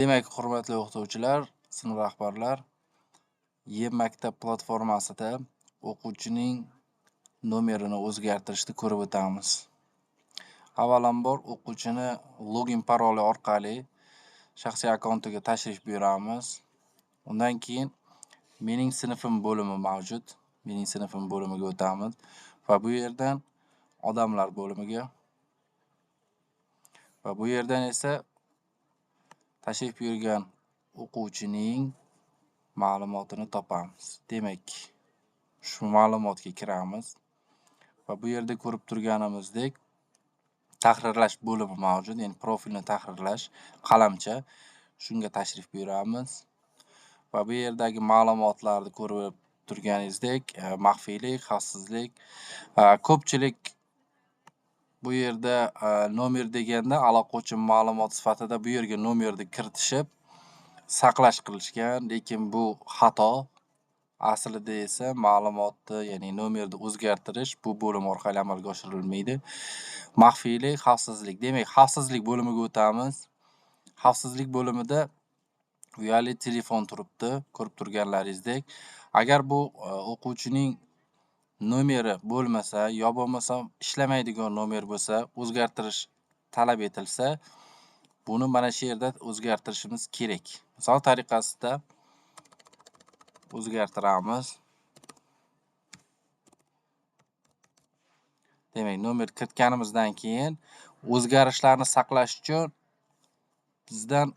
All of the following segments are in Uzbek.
Demak, hurmatli o'qituvchilar, sinf rahbarlar, E-maktab platformasida o'quvchining nomerini o'zgartirishni ko'rib o'tamiz. Avvalambor o'quvchini login paroli orqali shaxsiy akkauntiga tashrif buyuramiz. Undan keyin mening sinfim bo'limi mavjud. Mening sinfim bo'limiga o'tamiz va bu yerdan odamlar bo'limiga va bu yerdan esa tashrif buyurgan o'quvchining ma'lumotini topamiz. Demak, shu ma'lumotga kiramiz va bu yerda ko'rib turganimizdek tahrirlash bo'limi mavjud, ya'ni profilni tahrirlash qalamcha. Shunga tashrif buyuramiz va bu yerdagi ma'lumotlarni ko'rib turganingizdek maxfiylik, xavfsizlik, ko'pchilik bu yerda nomer deganda aloqa uchun ma'lumot sifatida bu yerga nomerni kiritishib saqlash qilishgan, lekin bu xato. Aslida esa ma'lumotni, ya'ni nomerni o'zgartirish bu bo'lim orqali amalga oshirilmaydi. Maxfiylik, xavfsizlik. Demak, xavfsizlik bo'limiga o'tamiz. Xavfsizlik bo'limida uyali telefon turibdi, ko'rib turganlaringizdek. Agar bu o'quvchining nomeri bo'lmasa, yo bo'lmasa ishlamaydigan nomer bo'lsa, o'zgartirish talab etilsa, buni mana shu yerda o'zgartirishimiz kerak. Misol tariqasida o'zgartiramiz. Demak, nomer kiritganimizdan keyin o'zgarishlarni saqlash uchun bizdan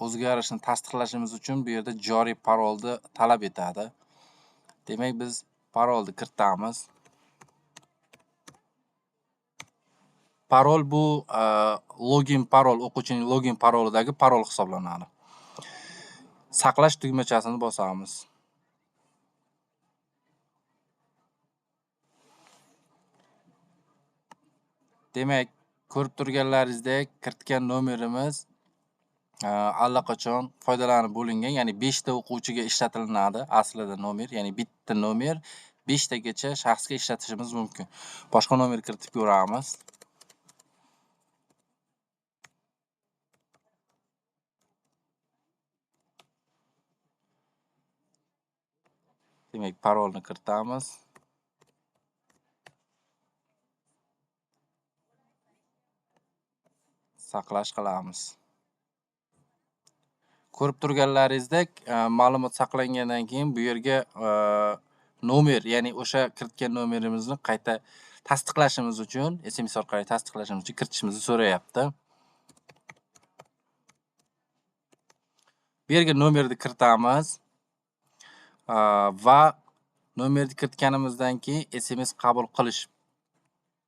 o'zgarishni tasdiqlashimiz uchun bu yerda joriy parolni talab etadi. Demak, biz parolni kiritamiz. Parol bu login parol, o'quvchining login parolidagi parol hisoblanadi. Saqlash tugmachasini bosamiz. Demak, ko'rib turganlaringizdek kiritgan nomerimiz allaqachon foydalanib bo'lingan, ya'ni 5 ta o'quvchiga ishlatilinadi aslida nomer, ya'ni bitta nomer 5 tagacha shaxsga ishlatishimiz mumkin. Boshqa nomer kiritib ko'ramiz. Demak, parolni kiritamiz. Saqlash qilamiz. Ko'rib turganlaringizdek, ma'lumot saqlangandan keyin bu yerga nomer, ya'ni o'sha kiritgan nomerimizni qayta tasdiqlashimiz uchun, SMS orqali tasdiqlashimiz uchun kiritishimizni so'rayapti. Bu yerga nomerni kiritamiz va nomerni kiritganimizdan keyin SMS qabul qilish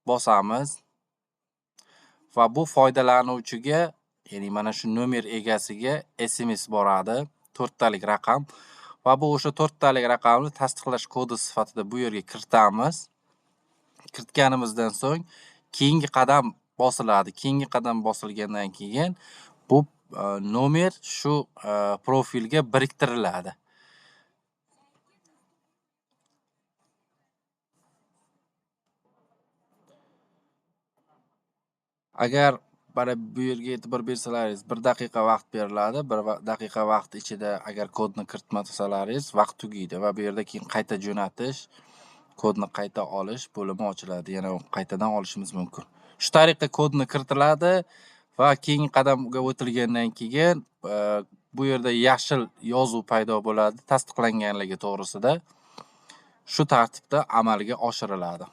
bosamiz va bu foydalanuvchiga, ya'ni mana shu nomer egasiga SMS boradi, 4 talik raqam va bu o'sha 4 talik raqamni tasdiqlash kodi sifatida bu yerga kiritamiz. Kiritganimizdan so'ng keyingi qadam bosiladi. Keyingi qadam bosilgandan keyin bu nomer shu profilga biriktiriladi. Agar mana bu yerga e'tibor bersalaringiz, 1 daqiqa vaqt beriladi. 1 daqiqa vaqt ichida agar kodni kiritmasalaringiz, vaqt tugaydi va bu yerda keyin qayta jo'natish, kodni qayta olish bo'limi ochiladi. Yana qaytadan olishimiz mumkin. Shu tariqa kodni kiritiladi va keyingi qadamga o'tilgandan keyin bu yerda yashil yozuv paydo bo'ladi tasdiqlanganligi to'g'risida. Shu tartibda amalga oshiriladi.